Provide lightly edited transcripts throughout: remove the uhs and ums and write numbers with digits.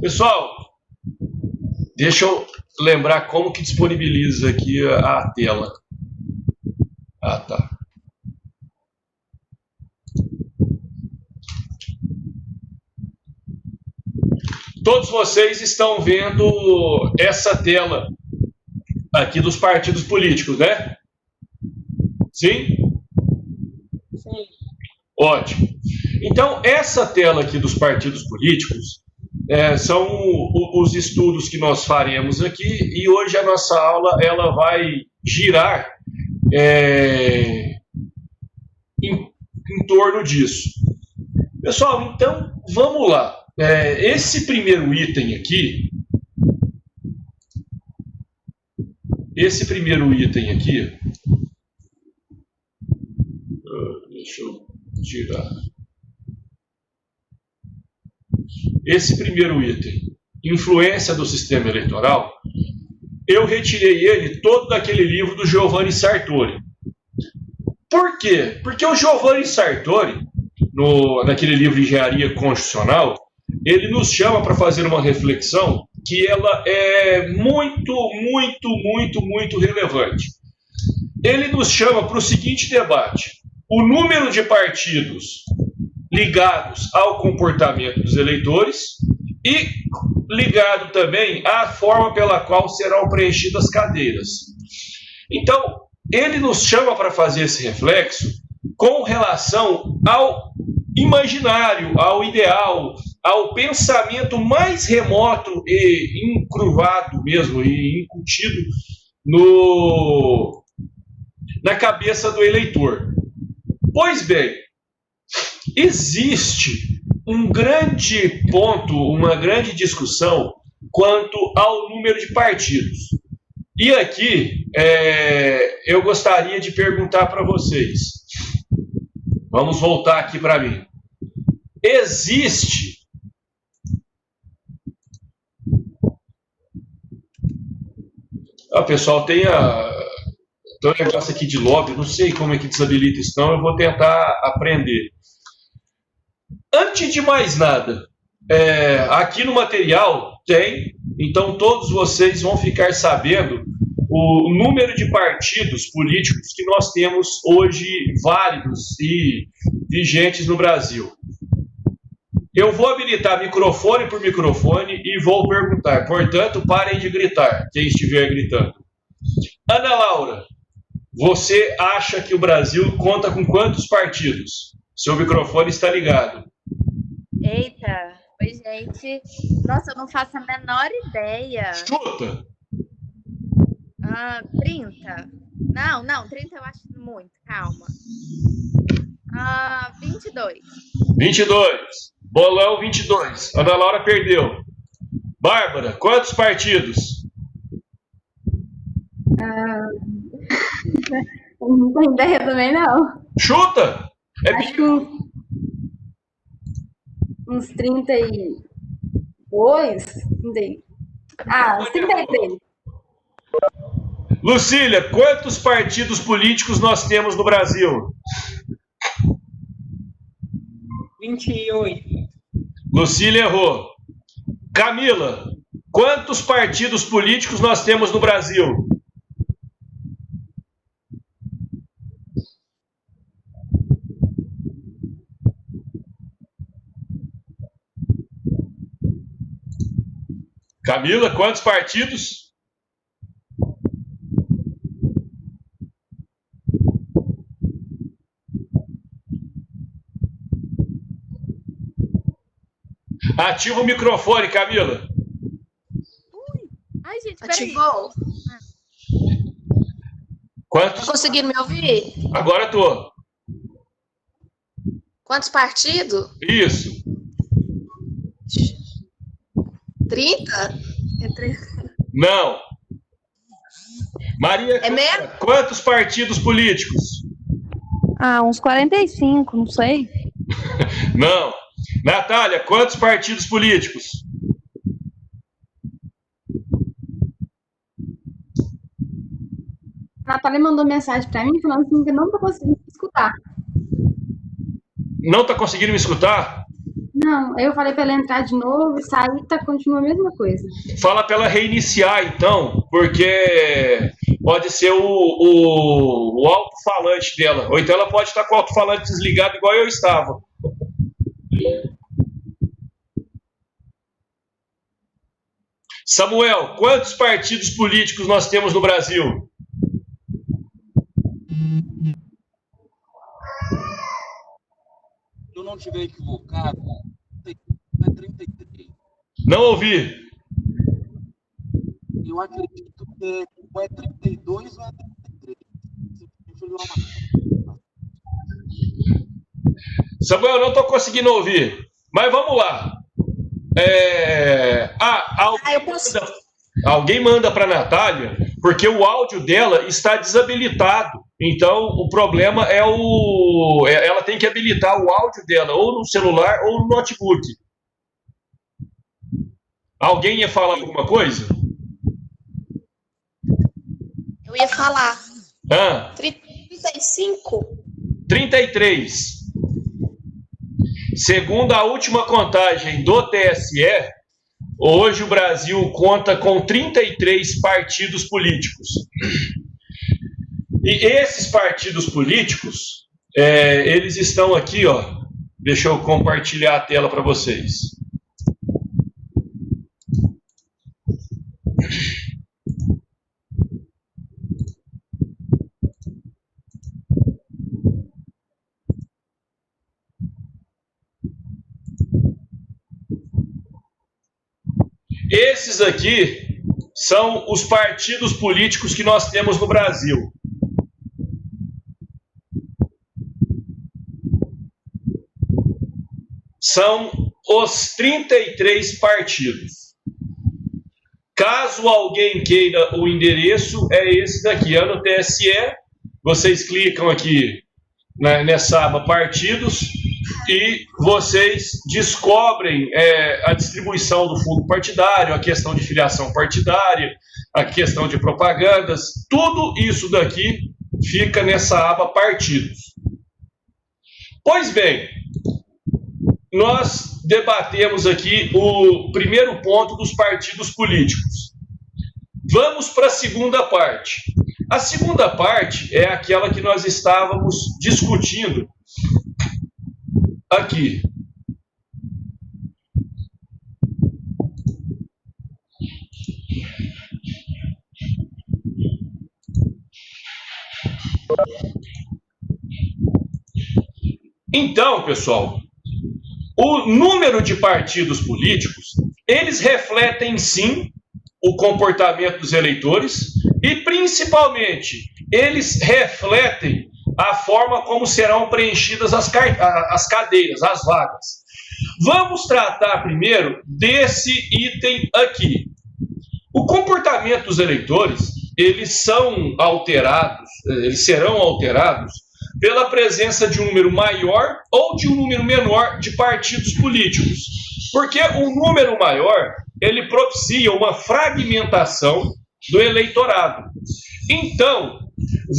Pessoal, deixa eu lembrar como que disponibiliza aqui a tela. Ah, tá. Todos vocês estão vendo essa tela aqui dos partidos políticos, né? Sim? Sim. Ótimo. Então, essa tela aqui dos partidos políticos são os estudos que nós faremos aqui, e hoje a nossa aula ela vai girar em torno disso. Pessoal, então, vamos lá. Esse primeiro item aqui, deixa eu tirar. Esse primeiro item, influência do sistema eleitoral, eu retirei ele todo daquele livro do Giovanni Sartori. Por quê? Porque o Giovanni Sartori, naquele livro Engenharia Constitucional, ele nos chama para fazer uma reflexão que ela é muito, muito, muito, muito relevante. Ele nos chama para o seguinte debate: o número de partidos ligados ao comportamento dos eleitores e ligado também à forma pela qual serão preenchidas cadeiras. Então, ele nos chama para fazer esse reflexo com relação ao imaginário, ao ideal, ao pensamento mais remoto e encruvado mesmo, e incutido na cabeça do eleitor. Pois bem, existe um grande ponto, uma grande discussão quanto ao número de partidos. E aqui eu gostaria de perguntar para vocês. Vamos voltar aqui para mim. Existe pessoal, tem um negócio aqui de lobby, não sei como é que desabilita isso não, eu vou tentar aprender. Antes de mais nada, aqui no material tem, então todos vocês vão ficar sabendo o número de partidos políticos que nós temos hoje válidos e vigentes no Brasil. Eu vou habilitar microfone por microfone e vou perguntar, portanto, parem de gritar, quem estiver gritando. Ana Laura, você acha que o Brasil conta com quantos partidos? Seu microfone está ligado. Eita, oi gente. Nossa, eu não faço a menor ideia. Chuta! 30. Não, 30 eu acho muito, calma. 22. 22. Bolão 22. Ana Laura perdeu. Bárbara, quantos partidos? Não tenho ideia também, não. Chuta! Acho que uns 32. 33. Lucília, quantos partidos políticos nós temos no Brasil? 28. Lucília errou. Camila, quantos partidos políticos nós temos no Brasil? Camila, quantos partidos? Ativa o microfone, Camila. Ai, gente, peraí. Ativou? Quantos? Tá conseguindo me ouvir? Agora tô. Quantos partidos? Isso. 30? Não. Maria Clara, quantos partidos políticos? Uns 45, não sei. Não. Natália, quantos partidos políticos? A Natália mandou mensagem para mim falando assim que não tô conseguindo escutar. Não tá conseguindo me escutar? Não, eu falei pra ela entrar de novo, sair, continua a mesma coisa. Fala para ela reiniciar, então, porque pode ser o alto-falante dela. Ou então ela pode estar com o alto-falante desligado, igual eu estava. Samuel, quantos partidos políticos nós temos no Brasil? Se eu não estiver equivocado, é 33. Não ouvi. Eu acredito que ou é 32 ou é 33. Deixa eu olhar uma... Samuel, não estou conseguindo ouvir. Mas vamos lá. eu posso. Alguém manda para a Natália, porque o áudio dela está desabilitado. Então, o problema é ela tem que habilitar o áudio dela, ou no celular ou no notebook. Alguém ia falar alguma coisa? Eu ia falar. 35. 33. Segundo a última contagem do TSE, hoje o Brasil conta com 33 partidos políticos. E esses partidos políticos, eles estão aqui, ó. Deixa eu compartilhar a tela para vocês. Esses aqui são os partidos políticos que nós temos no Brasil. São os 33 partidos. Caso alguém queira o endereço, é esse daqui, é no TSE. Vocês clicam aqui nessa aba partidos e vocês descobrem a distribuição do fundo partidário, a questão de filiação partidária, a questão de propagandas, tudo isso daqui fica nessa aba partidos. Pois bem, nós debatemos aqui o primeiro ponto dos partidos políticos. Vamos para a segunda parte. A segunda parte é aquela que nós estávamos discutindo aqui. Então, pessoal, o número de partidos políticos, eles refletem sim o comportamento dos eleitores e, principalmente, eles refletem a forma como serão preenchidas as cadeiras, as vagas. Vamos tratar primeiro desse item aqui. O comportamento dos eleitores, eles serão alterados pela presença de um número maior ou de um número menor de partidos políticos. Porque um número maior, ele propicia uma fragmentação do eleitorado. Então,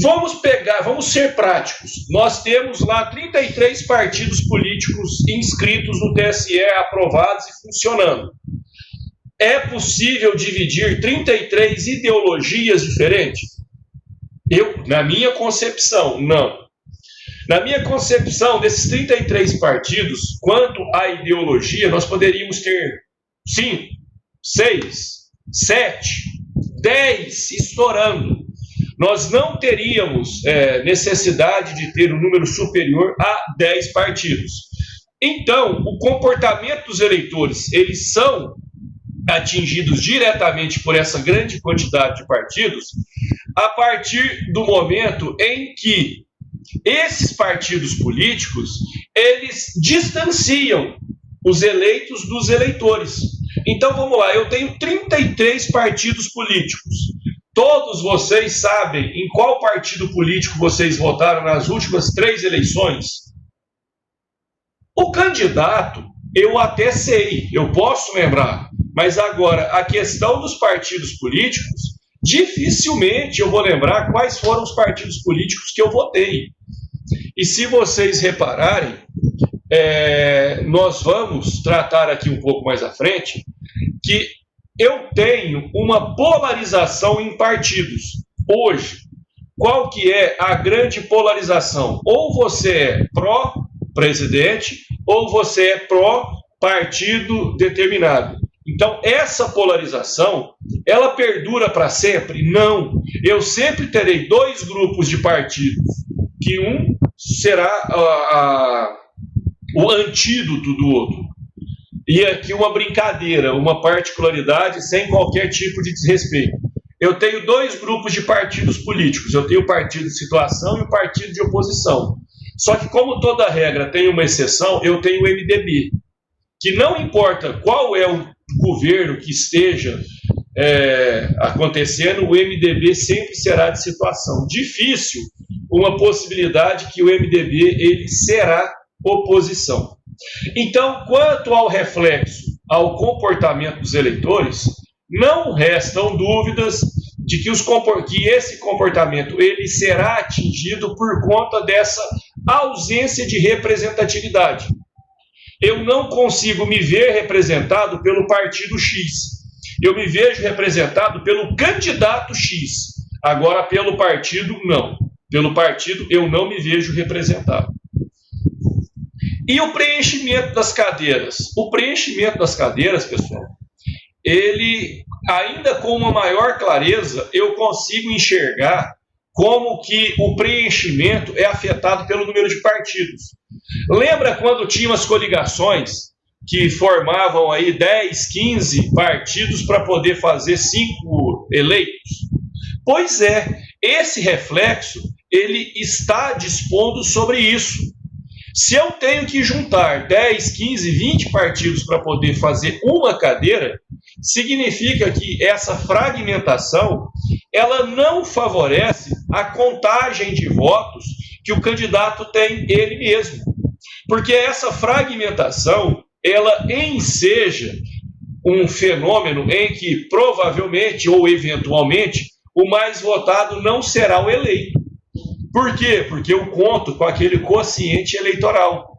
vamos ser práticos. Nós temos lá 33 partidos políticos inscritos no TSE, aprovados e funcionando. É possível dividir 33 ideologias diferentes? Na minha concepção, não. Na minha concepção, desses 33 partidos, quanto à ideologia, nós poderíamos ter 5, 6, 7, 10 estourando. Nós não teríamos necessidade de ter um número superior a 10 partidos. Então, o comportamento dos eleitores, eles são atingidos diretamente por essa grande quantidade de partidos a partir do momento em que esses partidos políticos, eles distanciam os eleitos dos eleitores. Então, vamos lá, eu tenho 33 partidos políticos. Todos vocês sabem em qual partido político vocês votaram nas últimas 3 eleições? O candidato, eu até sei, eu posso lembrar, mas agora, a questão dos partidos políticos, dificilmente eu vou lembrar quais foram os partidos políticos que eu votei. E se vocês repararem, nós vamos tratar aqui um pouco mais à frente, que eu tenho uma polarização em partidos. Hoje, qual que é a grande polarização? Ou você é pró-presidente, ou você é pró-partido determinado. Então, essa polarização, ela perdura para sempre? Não. Eu sempre terei dois grupos de partidos, que um será o antídoto do outro. E aqui uma brincadeira, uma particularidade sem qualquer tipo de desrespeito. Eu tenho dois grupos de partidos políticos. Eu tenho o partido de situação e o partido de oposição. Só que, como toda regra tem uma exceção, eu tenho o MDB, que não importa qual é o governo que esteja acontecendo, o MDB sempre será de situação. Difícil uma possibilidade que o MDB ele será oposição. Então, quanto ao reflexo, ao comportamento dos eleitores, não restam dúvidas de que esse comportamento ele será atingido por conta dessa ausência de representatividade. Eu não consigo me ver representado pelo partido X. Eu me vejo representado pelo candidato X. Agora, pelo partido, não. Pelo partido, eu não me vejo representado. E o preenchimento das cadeiras? O preenchimento das cadeiras, pessoal, ele, ainda com uma maior clareza, eu consigo enxergar como que o preenchimento é afetado pelo número de partidos. Lembra quando tinha as coligações que formavam aí 10, 15 partidos para poder fazer 5 eleitos? Pois é, esse reflexo, ele está dispondo sobre isso. Se eu tenho que juntar 10, 15, 20 partidos para poder fazer uma cadeira, significa que essa fragmentação, ela não favorece a contagem de votos que o candidato tem ele mesmo. Porque essa fragmentação, ela enseja um fenômeno em que provavelmente ou eventualmente o mais votado não será o eleito. Por quê? Porque eu conto com aquele quociente eleitoral.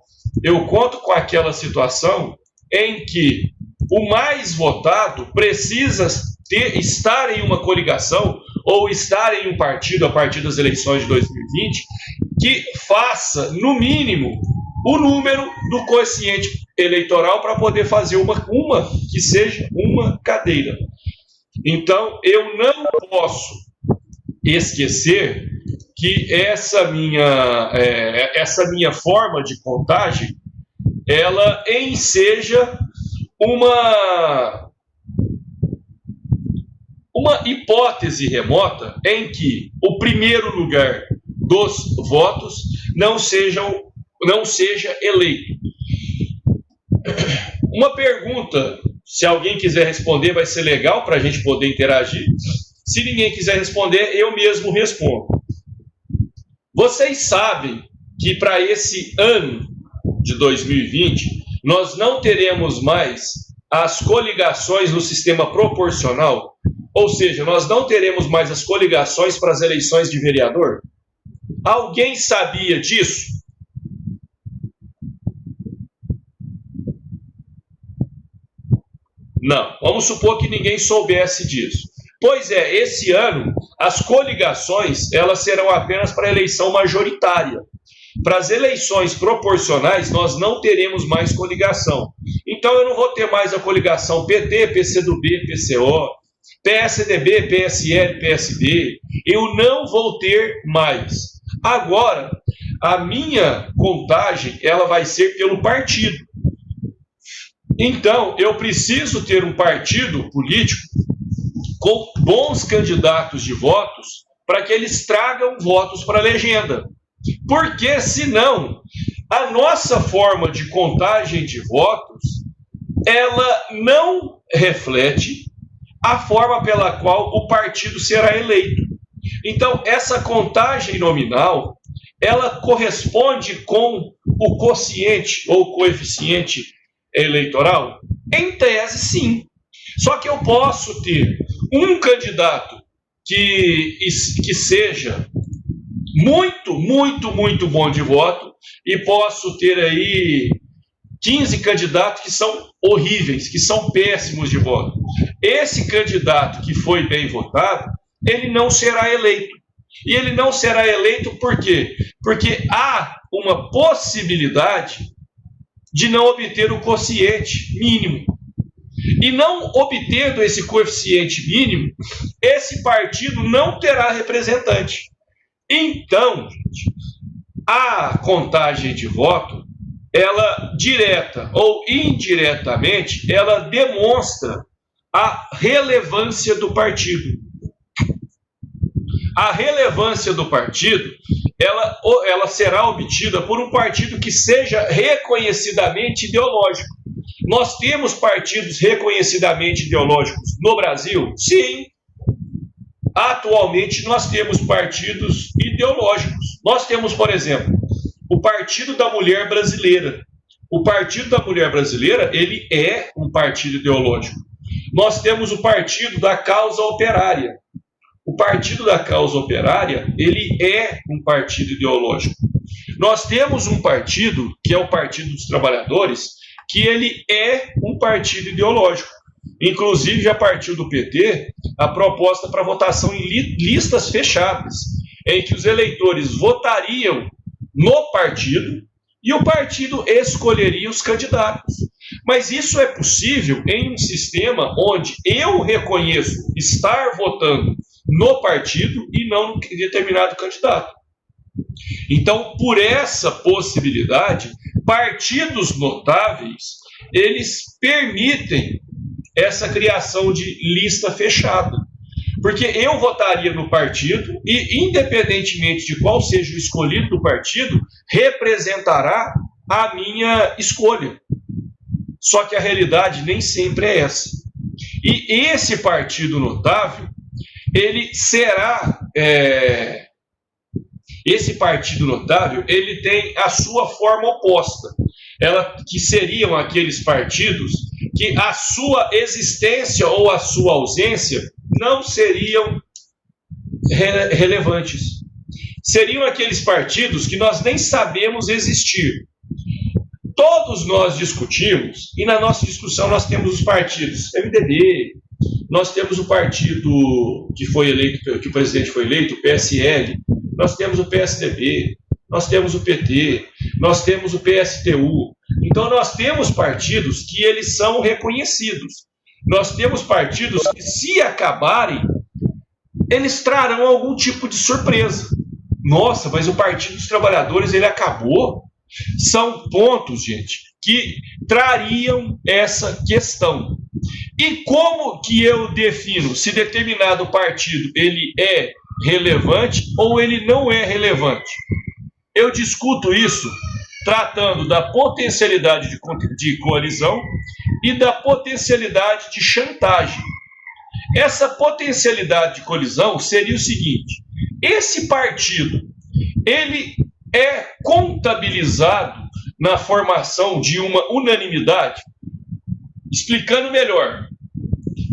Eu conto com aquela situação em que o mais votado precisa estar em uma coligação ou estar em um partido a partir das eleições de 2020 que faça, no mínimo, o número do quociente eleitoral para poder fazer uma que seja uma cadeira. Então, eu não posso esquecer que essa minha forma de contagem, ela enseja uma hipótese remota em que o primeiro lugar dos votos não seja eleito. Uma pergunta, se alguém quiser responder, vai ser legal para a gente poder interagir. Se ninguém quiser responder, eu mesmo respondo. Vocês sabem que para esse ano de 2020, nós não teremos mais as coligações no sistema proporcional? Ou seja, nós não teremos mais as coligações para as eleições de vereador? Alguém sabia disso? Não. Vamos supor que ninguém soubesse disso. Pois é, esse ano, as coligações, elas serão apenas para a eleição majoritária. Para as eleições proporcionais, nós não teremos mais coligação. Então, eu não vou ter mais a coligação PT, PCdoB, PCO, PSDB, PSL, PSB. Eu não vou ter mais. Agora, a minha contagem, ela vai ser pelo partido. Então, eu preciso ter um partido político com bons candidatos de votos para que eles tragam votos para a legenda. Porque, senão, a nossa forma de contagem de votos, ela não reflete a forma pela qual o partido será eleito. Então, essa contagem nominal, ela corresponde com o quociente ou coeficiente eleitoral? Em tese, sim. Só que eu posso ter um candidato que seja muito, muito, muito bom de voto e posso ter aí 15 candidatos que são horríveis, que são péssimos de voto. Esse candidato que foi bem votado, ele não será eleito. E ele não será eleito por quê? Porque há uma possibilidade de não obter o quociente mínimo. E não obtendo esse coeficiente mínimo, esse partido não terá representante. Então, gente, a contagem de voto, ela direta ou indiretamente, ela demonstra a relevância do partido. A relevância do partido, ela será obtida por um partido que seja reconhecidamente ideológico. Nós temos partidos reconhecidamente ideológicos no Brasil? Sim. Atualmente nós temos partidos ideológicos. Nós temos, por exemplo, o Partido da Mulher Brasileira. O Partido da Mulher Brasileira, ele é um partido ideológico. Nós temos o Partido da Causa Operária. O Partido da Causa Operária, ele é um partido ideológico. Nós temos um partido, que é o Partido dos Trabalhadores, que ele é um partido ideológico. Inclusive, já partiu do PT a proposta para votação em listas fechadas, em que os eleitores votariam no partido e o partido escolheria os candidatos. Mas isso é possível em um sistema onde eu reconheço estar votando no partido e não em determinado candidato. Então, por essa possibilidade, partidos notáveis, eles permitem essa criação de lista fechada. Porque eu votaria no partido e, independentemente de qual seja o escolhido do partido, representará a minha escolha. Só que a realidade nem sempre é essa. E esse partido notável, ele será... Esse partido notável, ele tem a sua forma oposta. Que seriam aqueles partidos que a sua existência ou a sua ausência não seriam relevantes. Seriam aqueles partidos que nós nem sabemos existir. Todos nós discutimos, e na nossa discussão nós temos os partidos MDB, nós temos o partido que foi eleito, que o presidente foi eleito, o PSL, nós temos o PSDB, nós temos o PT, nós temos o PSTU. Então nós temos partidos que eles são reconhecidos. Nós temos partidos que, se acabarem, eles trarão algum tipo de surpresa. Nossa, mas o Partido dos Trabalhadores, ele acabou? São pontos, gente, que trariam essa questão. E como que eu defino se determinado partido ele é relevante ou ele não é relevante? Eu discuto isso tratando da potencialidade de coalizão e da potencialidade de chantagem. Essa potencialidade de colisão seria o seguinte: esse partido, ele é contabilizado na formação de uma unanimidade. Explicando melhor,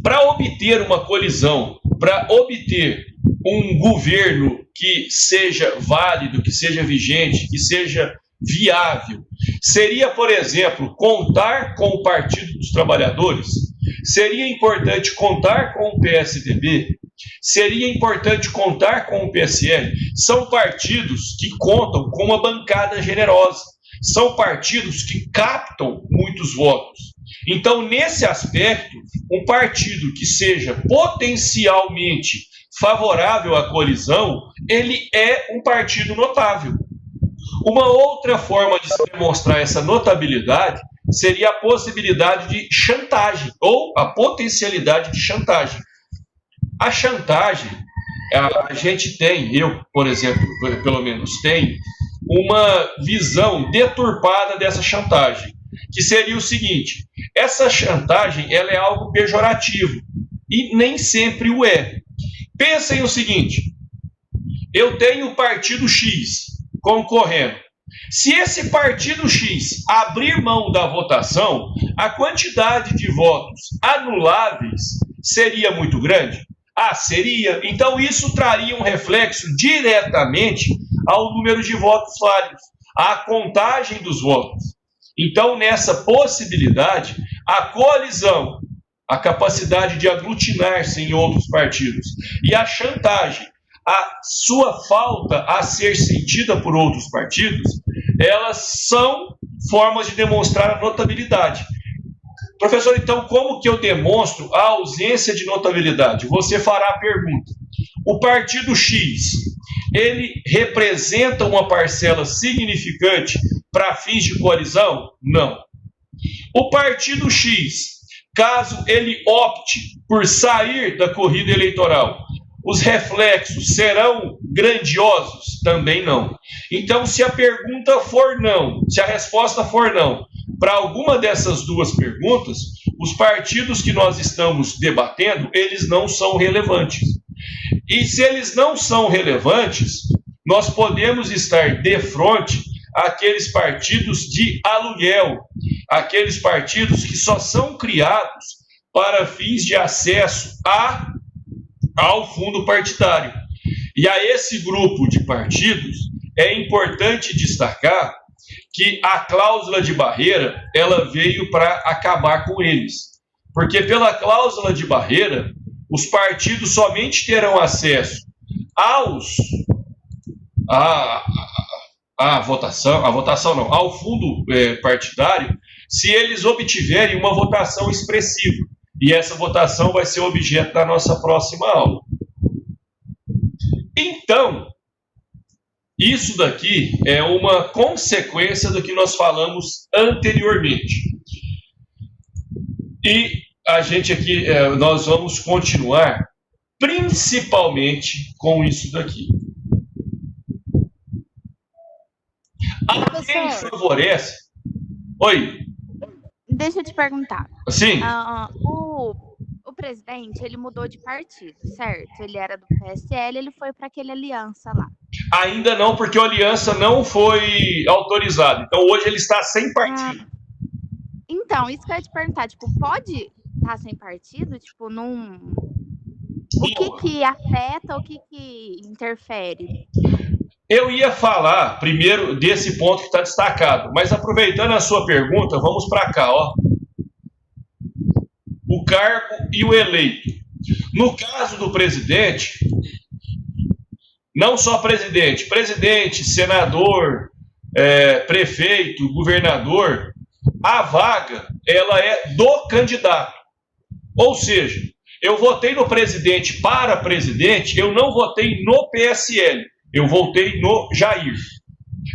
para obter uma colisão, para obter um governo que seja válido, que seja vigente, que seja viável, seria, por exemplo, contar com o Partido dos Trabalhadores? Seria importante contar com o PSDB? Seria importante contar com o PSL? São partidos que contam com uma bancada generosa. São partidos que captam muitos votos. Então, nesse aspecto, um partido que seja potencialmente favorável à colisão, ele é um partido notável. Uma outra forma de se demonstrar essa notabilidade seria a possibilidade de chantagem, ou a potencialidade de chantagem. A chantagem, a gente tem, eu, por exemplo, pelo menos tenho, uma visão deturpada dessa chantagem, que seria o seguinte: essa chantagem, ela é algo pejorativo, e nem sempre o é. Pensem o seguinte: eu tenho o partido X concorrendo. Se esse partido X abrir mão da votação, a quantidade de votos anuláveis seria muito grande? Ah, seria. Então isso traria um reflexo diretamente ao número de votos válidos. a contagem dos votos. Então, nessa possibilidade, a coalizão, a capacidade de aglutinar-se em outros partidos e a chantagem, a sua falta a ser sentida por outros partidos, elas são formas de demonstrar a notabilidade. Professor, então, como que eu demonstro a ausência de notabilidade? Você fará a pergunta. O partido X, ele representa uma parcela significante para fins de coalizão? Não. O partido X, caso ele opte por sair da corrida eleitoral, os reflexos serão grandiosos? Também não. Então, se a pergunta for não, se a resposta for não, para alguma dessas duas perguntas, os partidos que nós estamos debatendo, eles não são relevantes. E se eles não são relevantes, nós podemos estar de frente àqueles partidos de aluguel, aqueles partidos que só são criados para fins de acesso ao fundo partidário. E a esse grupo de partidos é importante destacar que a cláusula de barreira, ela veio para acabar com eles. Porque pela cláusula de barreira, os partidos somente terão acesso ao fundo partidário, se eles obtiverem uma votação expressiva. E essa votação vai ser objeto da nossa próxima aula. Então, isso daqui é uma consequência do que nós falamos anteriormente. E a gente aqui, nós vamos continuar principalmente com isso daqui. A quem favorece... Oi. Deixa eu te perguntar. Sim. O presidente, ele mudou de partido, certo? Ele era do PSL, ele foi para aquele aliança lá. Ainda não, porque a aliança não foi autorizada. Então, hoje ele está sem partido. Então, isso que eu ia te perguntar. Tipo, pode estar sem partido? Tipo, não... O que afeta, o que interfere? Eu ia falar primeiro desse ponto que está destacado, mas aproveitando a sua pergunta, vamos para cá, ó. O cargo e o eleito. No caso do presidente, não só presidente, senador, prefeito, governador, a vaga, ela é do candidato. Ou seja, eu votei no presidente para presidente, eu não votei no PSL, eu votei no Jair.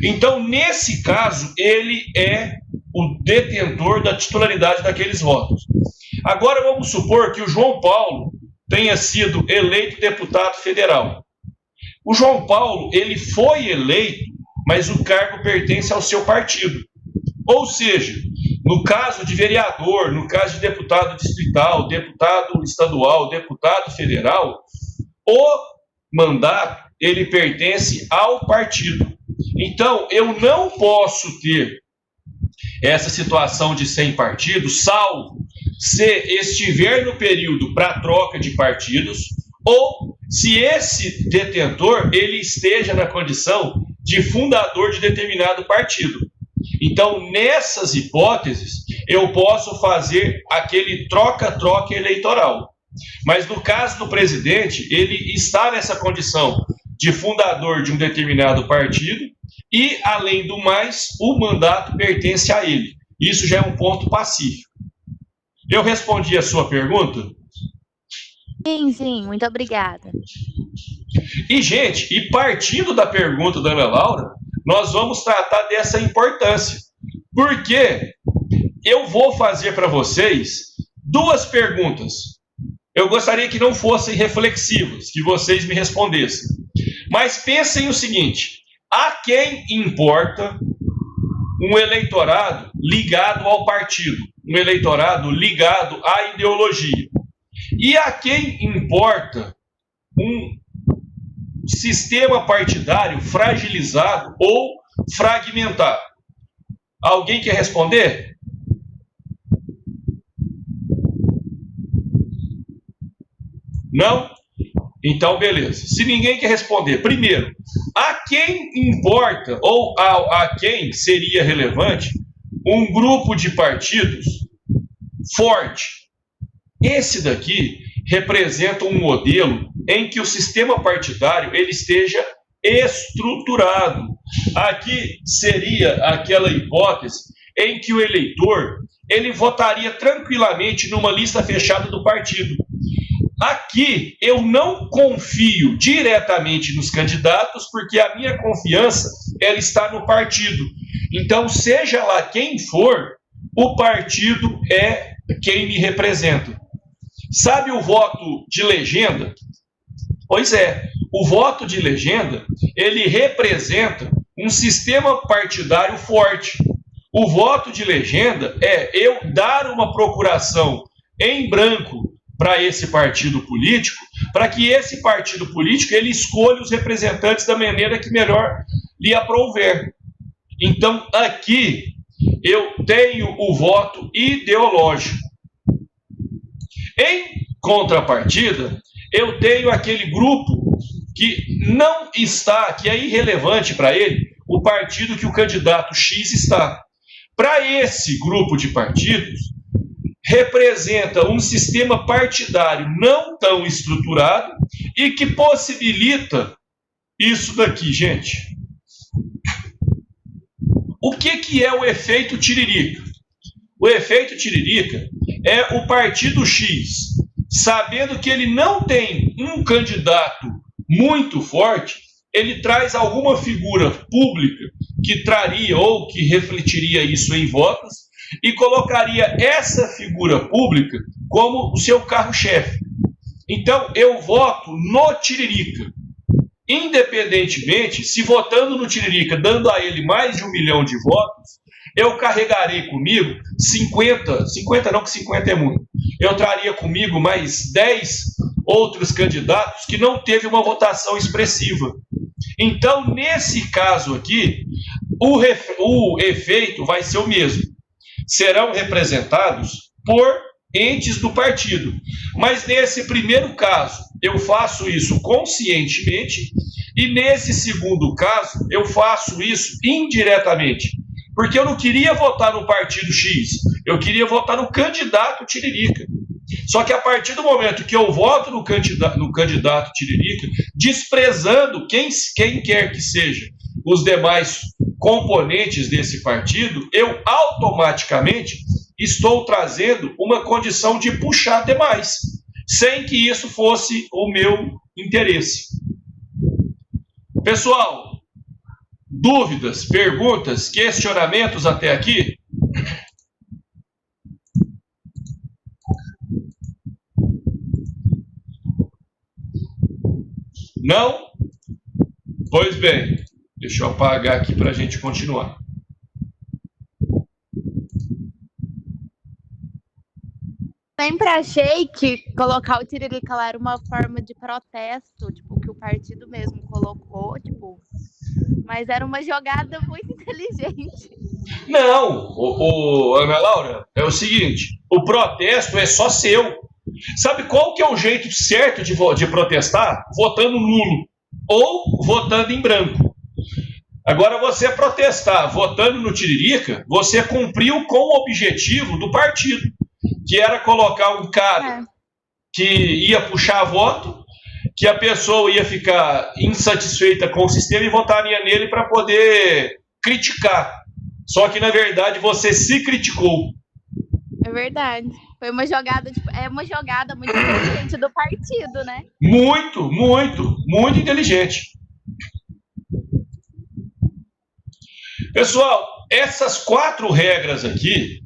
Então, nesse caso, ele é o detentor da titularidade daqueles votos. Agora, vamos supor que o João Paulo tenha sido eleito deputado federal. O João Paulo, ele foi eleito, mas o cargo pertence ao seu partido. Ou seja, no caso de vereador, no caso de deputado distrital, deputado estadual, deputado federal, o mandato, ele pertence ao partido. Então, eu não posso ter essa situação de sem partido, salvo se estiver no período para troca de partidos, ou se esse detentor ele esteja na condição de fundador de determinado partido. Então, nessas hipóteses, eu posso fazer aquele troca-troca eleitoral. Mas no caso do presidente, ele está nessa condição de fundador de um determinado partido e, além do mais, o mandato pertence a ele. Isso já é um ponto pacífico. Eu respondi a sua pergunta? Sim, muito obrigada. E, gente, partindo da pergunta da Ana Laura, nós vamos tratar dessa importância. Porque eu vou fazer para vocês duas perguntas. Eu gostaria que não fossem reflexivas, que vocês me respondessem. Mas pensem o seguinte: a quem importa um eleitorado ligado ao partido, um eleitorado ligado à ideologia? E a quem importa um sistema partidário fragilizado ou fragmentado? Alguém quer responder? Não? Então, beleza. Se ninguém quer responder, primeiro, a quem importa ou a quem seria relevante um grupo de partidos forte? Esse daqui representa um modelo em que o sistema partidário ele esteja estruturado. Aqui seria aquela hipótese em que o eleitor ele votaria tranquilamente numa lista fechada do partido. Aqui eu não confio diretamente nos candidatos, porque a minha confiança ela está no partido. Então, seja lá quem for, o partido é quem me representa. Sabe o voto de legenda? Pois é, o voto de legenda, ele representa um sistema partidário forte. O voto de legenda é eu dar uma procuração em branco para esse partido político, para que esse partido político ele escolha os representantes da maneira que melhor lhe aprouver. Então, aqui eu tenho o voto ideológico. Em contrapartida, eu tenho aquele grupo que não está, que é irrelevante para ele, o partido que o candidato X está. Para esse grupo de partidos, representa um sistema partidário não tão estruturado e que possibilita isso daqui, gente. O que é o efeito Tiririca? O efeito Tiririca é o partido X, sabendo que ele não tem um candidato muito forte, ele traz alguma figura pública que traria ou que refletiria isso em votos, e colocaria essa figura pública como o seu carro-chefe. Então, eu voto no Tiririca. Independentemente, se votando no Tiririca, dando a ele mais de 1 milhão de votos, eu carregarei comigo 50 não, que 50 é muito. Eu traria comigo mais 10 outros candidatos que não teve uma votação expressiva. Então, nesse caso aqui, o efeito vai ser o mesmo. Serão representados por entes do partido. Mas nesse primeiro caso, eu faço isso conscientemente, e nesse segundo caso, eu faço isso indiretamente. Porque eu não queria votar no partido X, eu queria votar no candidato Tiririca. Só que a partir do momento que eu voto no candidato Tiririca, desprezando quem quer que seja os demais componentes desse partido, eu automaticamente estou trazendo uma condição de puxar demais, sem que isso fosse o meu interesse. Pessoal, dúvidas, perguntas, questionamentos até aqui? Não? Pois bem, deixa eu apagar aqui para a gente continuar. Sempre achei que colocar o Tiririca lá era uma forma de protesto, tipo, que o partido mesmo colocou, tipo, mas era uma jogada muito inteligente. Não, Ana Laura, é o seguinte, o protesto é só seu. Sabe qual que é o jeito certo de protestar? Votando nulo ou votando em branco. Agora, você protestar votando no Tiririca, você cumpriu com o objetivo do partido, que era colocar um cara que ia puxar voto, que a pessoa ia ficar insatisfeita com o sistema e votaria nele para poder criticar. Só que, na verdade, você se criticou. É verdade. Foi uma jogada, tipo, é uma jogada muito inteligente do partido, né? Muito, muito, muito inteligente. Pessoal, essas 4 regras aqui,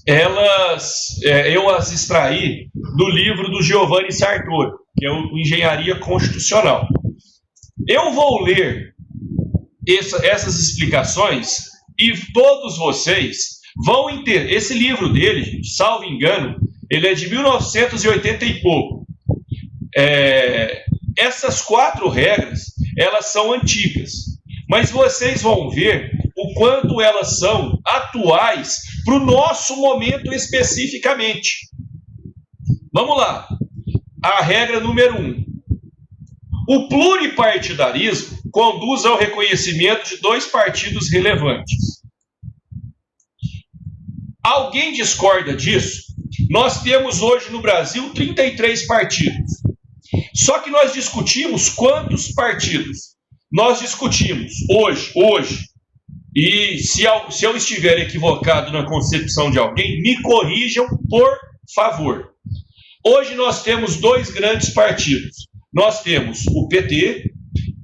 eu as extraí do livro do Giovanni Sartori, que é o Engenharia Constitucional. Eu vou ler essas explicações e todos vocês vão entender. Esse livro dele, gente, salvo engano, ele é de 1980 e pouco. Essas 4 regras, elas são antigas, mas vocês vão ver o quanto elas são atuais para o nosso momento especificamente. Vamos lá. A regra número 1. O pluripartidarismo conduz ao reconhecimento de 2 partidos relevantes. Alguém discorda disso? Nós temos hoje no Brasil 33 partidos. Só que nós discutimos quantos partidos? Nós discutimos hoje, e se eu estiver equivocado na concepção de alguém, me corrijam, por favor. Hoje nós temos 2 grandes partidos. Nós temos o PT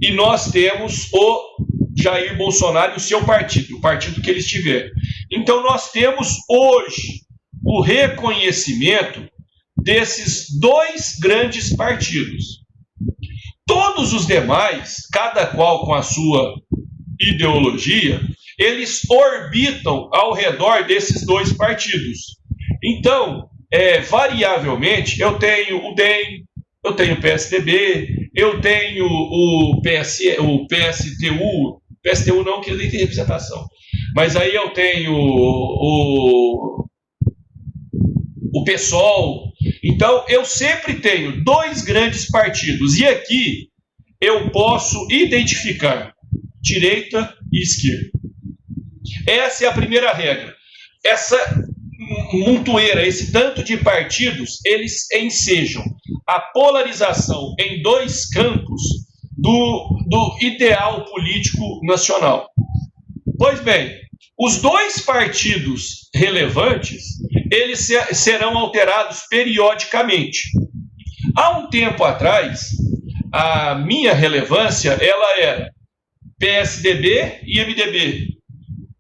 e nós temos o Jair Bolsonaro e o seu partido, o partido que ele estiver. Então nós temos hoje o reconhecimento desses 2 grandes partidos. Todos os demais, cada qual com a sua ideologia, eles orbitam ao redor desses 2 partidos. Então, variavelmente, eu tenho o DEM, eu tenho o PSDB, eu tenho o PSTU não, que ele nem tem representação, mas aí eu tenho o PSOL. Então, eu sempre tenho 2 grandes partidos, e aqui eu posso identificar direita e esquerda. Essa é a primeira regra. Essa montoeira, esse tanto de partidos, eles ensejam a polarização em 2 campos do ideal político nacional. Pois bem, os 2 partidos relevantes, eles serão alterados periodicamente. Há um tempo atrás, a minha relevância, ela era PSDB e MDB.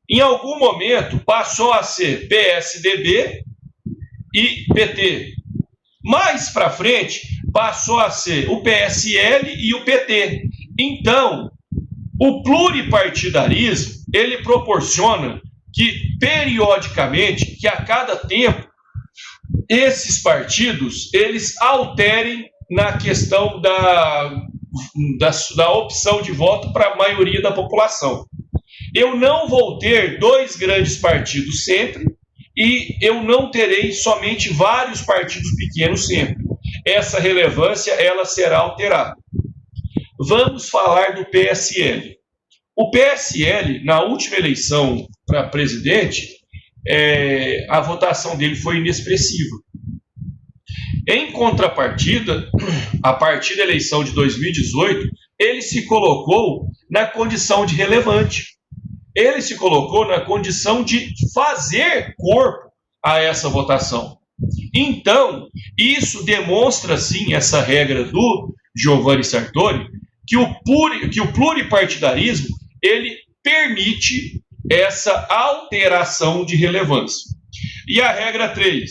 Em algum momento, passou a ser PSDB e PT. Mais para frente, passou a ser o PSL e o PT. Então, o pluripartidarismo, ele proporciona que, periodicamente, que a cada tempo, esses partidos, eles alterem na questão da opção de voto para a maioria da população. Eu não vou ter 2 grandes partidos sempre, e eu não terei somente vários partidos pequenos sempre. Essa relevância, ela será alterada. Vamos falar do PSL. O PSL, na última eleição para presidente, a votação dele foi inexpressiva. Em contrapartida, a partir da eleição de 2018, ele se colocou na condição de relevante. Ele se colocou na condição de fazer corpo a essa votação. Então, isso demonstra, sim, essa regra do Giovanni Sartori, que o pluripartidarismo, ele permite essa alteração de relevância. E a regra 3,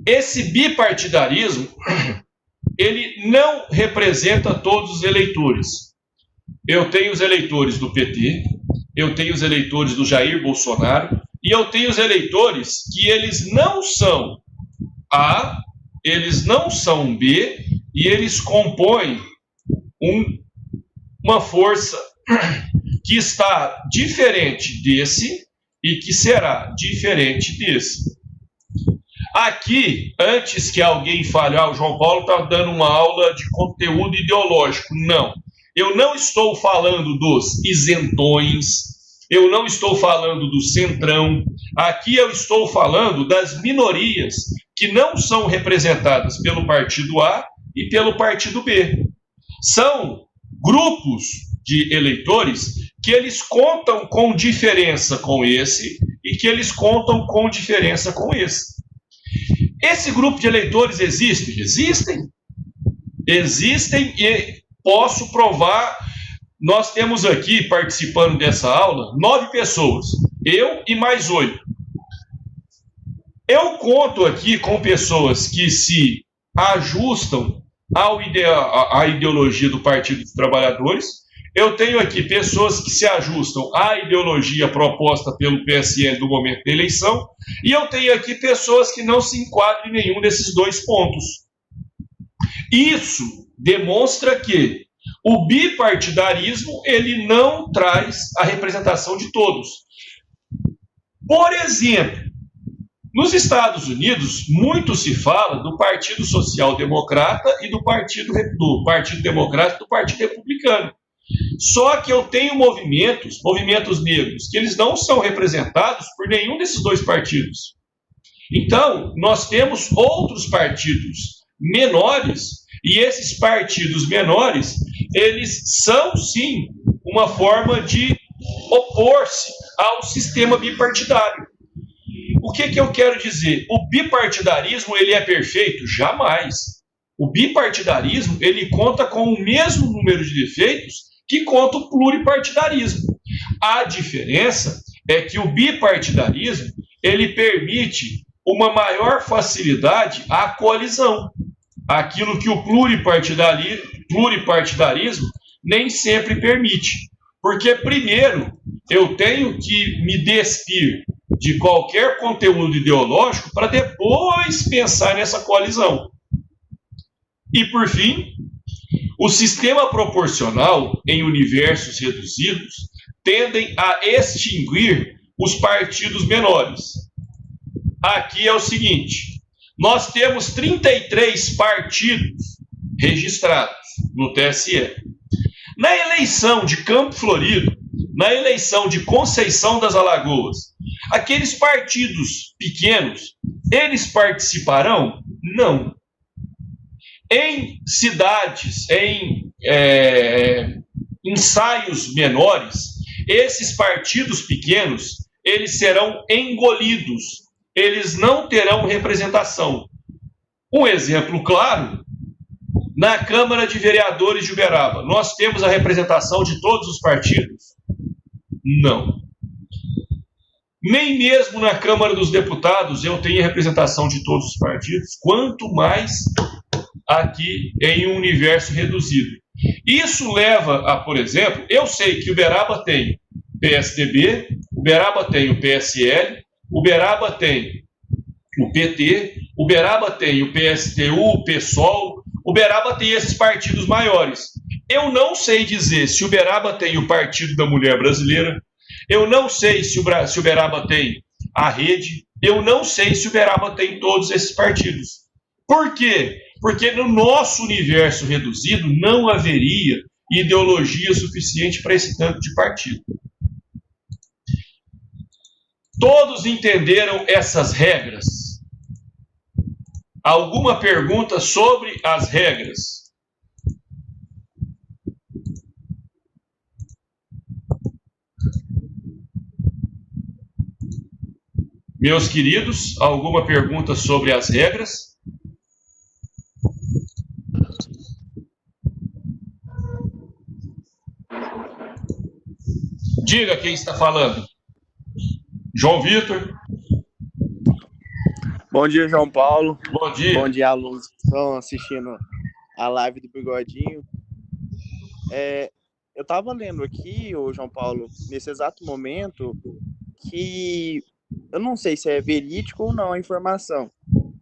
esse bipartidarismo, ele não representa todos os eleitores. Eu tenho os eleitores do PT, eu tenho os eleitores do Jair Bolsonaro, e eu tenho os eleitores que eles não são A, eles não são B, e eles compõem uma força que está diferente desse e que será diferente desse. Aqui, antes que alguém fale, o João Paulo está dando uma aula de conteúdo ideológico. Não. Eu não estou falando dos isentões, eu não estou falando do centrão. Aqui eu estou falando das minorias que não são representadas pelo partido A e pelo partido B. São grupos de eleitores que eles contam com diferença com esse e que eles contam com diferença com esse. Esse grupo de eleitores existe? Existem e posso provar. Nós temos aqui, participando dessa aula, 9 pessoas, eu e mais 8. Eu conto aqui com pessoas que se ajustam à ideologia do Partido dos Trabalhadores. Eu tenho aqui pessoas que se ajustam à ideologia proposta pelo PSL no momento da eleição, e eu tenho aqui pessoas que não se enquadram em nenhum desses 2 pontos. Isso demonstra que o bipartidarismo, ele não traz a representação de todos. Por exemplo, Nos Estados Unidos, muito se fala do Partido Social Democrata e do Partido Democrata e do Partido Republicano. Só que eu tenho movimentos negros, que eles não são representados por nenhum desses dois partidos. Então, nós temos outros partidos menores, e esses partidos menores, eles são, sim, uma forma de opor-se ao sistema bipartidário. O que eu quero dizer? O bipartidarismo, ele é perfeito? Jamais. O bipartidarismo, ele conta com o mesmo número de defeitos que conta o pluripartidarismo. A diferença é que o bipartidarismo, ele permite uma maior facilidade à coalizão. Aquilo que o pluripartidarismo nem sempre permite. Porque, primeiro, eu tenho que me despir de qualquer conteúdo ideológico para depois pensar nessa coalizão. E, por fim, o sistema proporcional em universos reduzidos tendem a extinguir os partidos menores. Aqui é o seguinte, nós temos 33 partidos registrados no TSE. Na eleição de Campo Florido, na eleição de Conceição das Alagoas, aqueles partidos pequenos, eles participarão? Não. Em cidades, em ensaios menores, esses partidos pequenos, eles serão engolidos, eles não terão representação. Um exemplo claro, na Câmara de Vereadores de Uberaba, nós temos a representação de todos os partidos? Não. Nem mesmo na Câmara dos Deputados eu tenho a representação de todos os partidos, quanto mais aqui em um universo reduzido. Isso leva a, por exemplo, eu sei que Uberaba tem PSDB, Uberaba tem o PSL, Uberaba tem o PT, Uberaba tem o PSTU, o PSOL, Uberaba tem esses partidos maiores. Eu não sei dizer se Uberaba tem o Partido da Mulher Brasileira, eu não sei se Uberaba tem a Rede, eu não sei se Uberaba tem todos esses partidos. Por quê? Porque no nosso universo reduzido não haveria ideologia suficiente para esse tanto de partido. Todos entenderam essas regras? Alguma pergunta sobre as regras? Meus queridos, alguma pergunta sobre as regras? Diga quem está falando. João Vitor. Bom dia, João Paulo. Bom dia. Bom dia, alunos que estão assistindo a live do Bigodinho. Eu estava lendo aqui, João Paulo, nesse exato momento, que eu não sei se é verídico ou não a informação,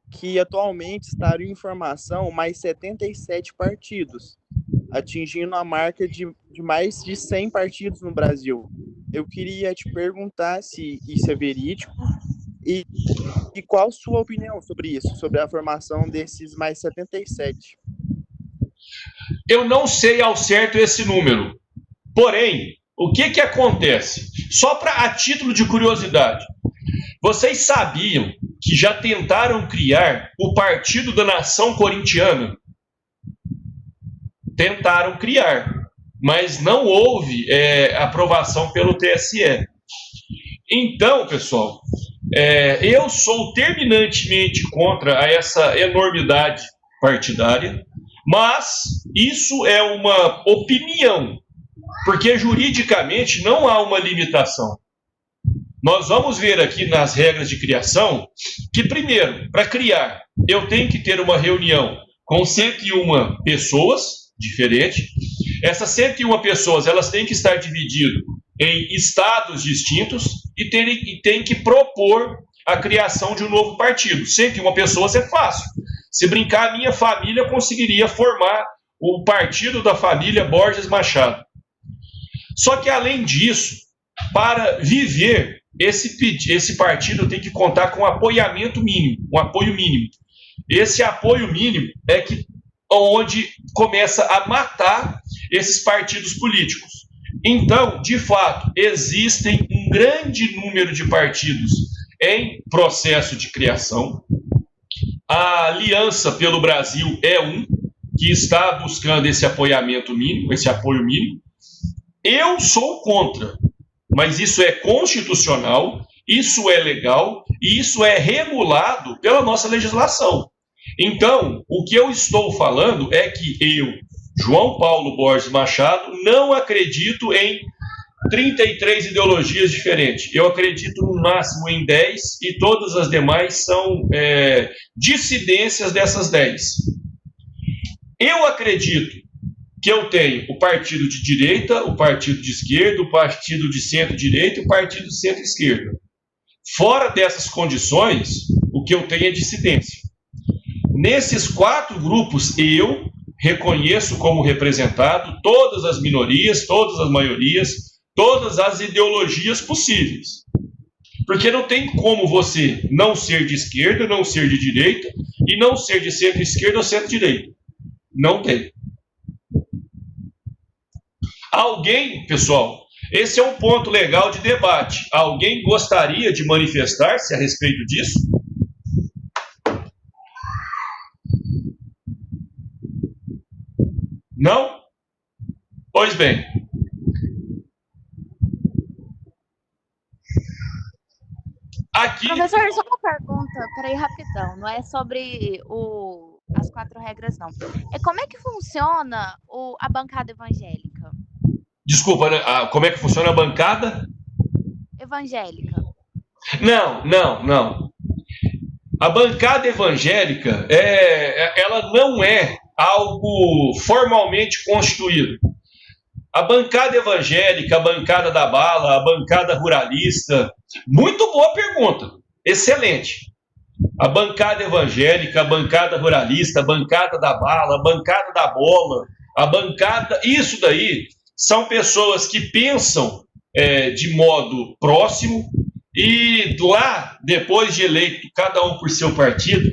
que atualmente está em formação mais 77 partidos, atingindo a marca de mais de 100 partidos no Brasil. Eu queria te perguntar se isso é verídico e qual a sua opinião sobre isso, sobre a formação desses mais 77. Eu não sei ao certo esse número. Porém, o que acontece? Só a título de curiosidade, vocês sabiam que já tentaram criar o Partido da Nação Corintiana? Tentaram criar, mas não houve aprovação pelo TSE. Então, pessoal, eu sou terminantemente contra essa enormidade partidária, mas isso é uma opinião, porque juridicamente não há uma limitação. Nós vamos ver aqui nas regras de criação que, primeiro, para criar, eu tenho que ter uma reunião com 101 pessoas diferentes. Essas 101 pessoas, elas têm que estar divididas em estados distintos e tem que propor a criação de um novo partido. 101 pessoas é fácil. Se brincar, a minha família conseguiria formar o partido da família Borges Machado. Só que, além disso, para viver esse partido tem que contar com um apoio mínimo. Esse apoio mínimo é onde começa a matar esses partidos políticos. Então, de fato, existem um grande número de partidos em processo de criação. A Aliança pelo Brasil é que está buscando esse apoio mínimo. Eu sou contra, mas isso é constitucional, isso é legal e isso é regulado pela nossa legislação. Então, o que eu estou falando é que eu, João Paulo Borges Machado, não acredito em 33 ideologias diferentes. Eu acredito no máximo em 10 e todas as demais são dissidências dessas 10. Eu acredito que eu tenho o partido de direita, o partido de esquerda, o partido de centro-direita e o partido de centro-esquerda. Fora dessas condições, o que eu tenho é dissidência. Nesses 4 grupos, eu reconheço como representado todas as minorias, todas as maiorias, todas as ideologias possíveis. Porque não tem como você não ser de esquerda, não ser de direita e não ser de centro-esquerda ou centro-direita. Não tem. Alguém, pessoal, esse é um ponto legal de debate. Alguém gostaria de manifestar-se a respeito disso? Não? Pois bem. Aqui... Professor, só uma pergunta, peraí, rapidão. Não é sobre as 4 regras, não. Como é que funciona a bancada evangélica? Desculpa, né? Como é que funciona a bancada? Evangélica. Não. A bancada evangélica, ela não é algo formalmente constituído. A bancada evangélica, a bancada da bala, a bancada ruralista, muito boa pergunta, excelente. A bancada evangélica, a bancada ruralista, a bancada da bala, a bancada da bola, a bancada... Isso daí são pessoas que pensam de modo próximo e lá, depois de eleito, cada um por seu partido,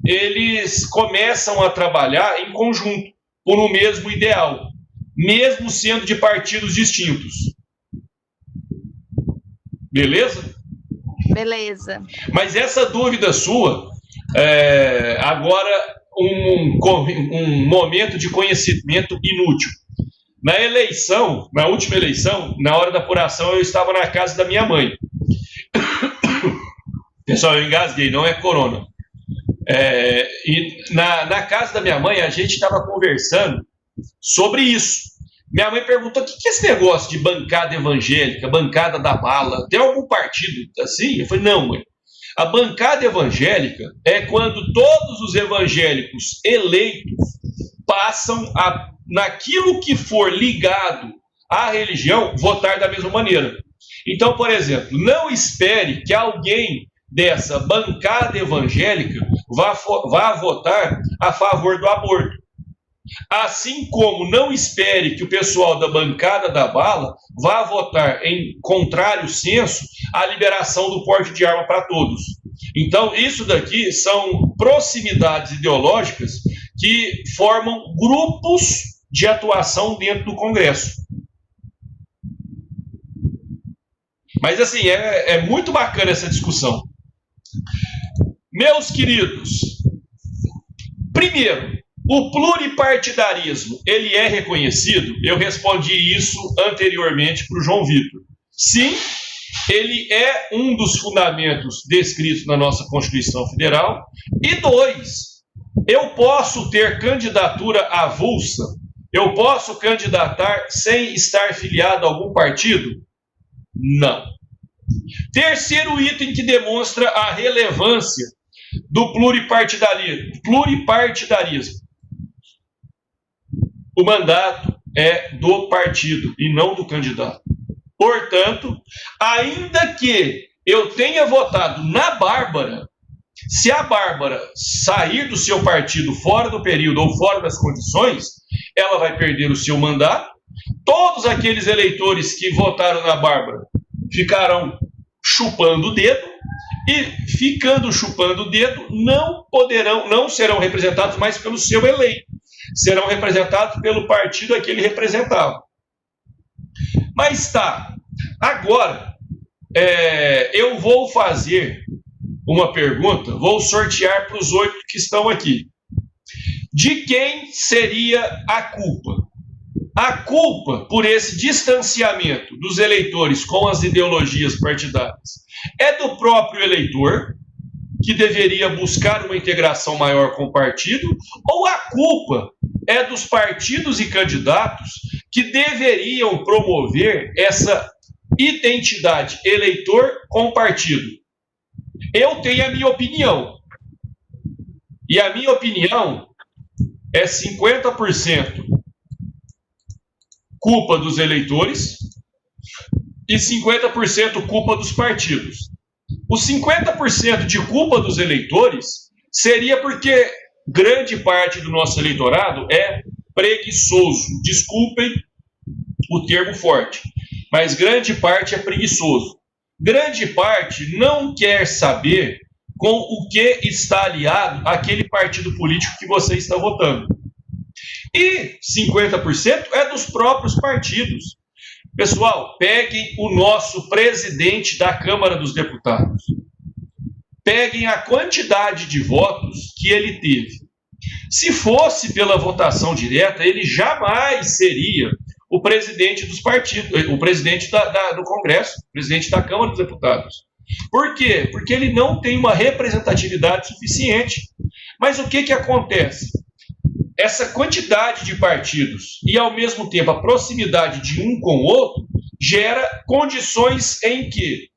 eles começam a trabalhar em conjunto, por um mesmo ideal, mesmo sendo de partidos distintos. Beleza? Beleza. Mas essa dúvida sua, agora um momento de conhecimento inútil. Na última eleição, na hora da apuração, eu estava na casa da minha mãe. Pessoal, eu engasguei, não é corona. E na casa da minha mãe, a gente estava conversando sobre isso. Minha mãe perguntou: o que é esse negócio de bancada evangélica, bancada da bala? Tem algum partido assim? Eu falei: não, mãe. A bancada evangélica é quando todos os evangélicos eleitos passam naquilo que for ligado à religião, votar da mesma maneira. Então, por exemplo, não espere que alguém dessa bancada evangélica vá votar a favor do aborto. Assim como não espere que o pessoal da bancada da bala vá votar em contrário senso à liberação do porte de arma para todos. Então, isso daqui são proximidades ideológicas que formam grupos de atuação dentro do Congresso. Mas, assim, é muito bacana essa discussão. Meus queridos, primeiro, o pluripartidarismo, ele é reconhecido? Eu respondi isso anteriormente para o João Vitor. Sim, ele é um dos fundamentos descritos na nossa Constituição Federal. E 2, eu posso ter candidatura avulsa? Eu posso candidatar sem estar filiado a algum partido? Não. Terceiro item que demonstra a relevância do pluripartidarismo. O mandato é do partido e não do candidato. Portanto, ainda que eu tenha votado na Bárbara, se a Bárbara sair do seu partido fora do período ou fora das condições, ela vai perder o seu mandato. Todos aqueles eleitores que votaram na Bárbara ficarão chupando o dedo, e ficando chupando o dedo, não serão representados mais pelo seu eleito, serão representados pelo partido a que ele representava. Mas tá, agora eu vou fazer uma pergunta, vou sortear para os 8 que estão aqui. De quem seria a culpa? A culpa por esse distanciamento dos eleitores com as ideologias partidárias é do próprio eleitor, que deveria buscar uma integração maior com o partido, ou a culpa é dos partidos e candidatos que deveriam promover essa identidade eleitor com partido? Eu tenho a minha opinião. E a minha opinião é 50% culpa dos eleitores e 50% culpa dos partidos. Os 50% de culpa dos eleitores seria porque grande parte do nosso eleitorado é preguiçoso. Desculpem o termo forte, mas grande parte é preguiçoso. Grande parte não quer saber com o que está aliado aquele partido político que você está votando. E 50% é dos próprios partidos. Pessoal, peguem o nosso presidente da Câmara dos Deputados. Peguem a quantidade de votos que ele teve. Se fosse pela votação direta, ele jamais seria o presidente dos partidos, o presidente do Congresso, o presidente da Câmara dos Deputados. Por quê? Porque ele não tem uma representatividade suficiente. Mas o que acontece? Essa quantidade de partidos e, ao mesmo tempo, a proximidade de um com o outro gera condições em que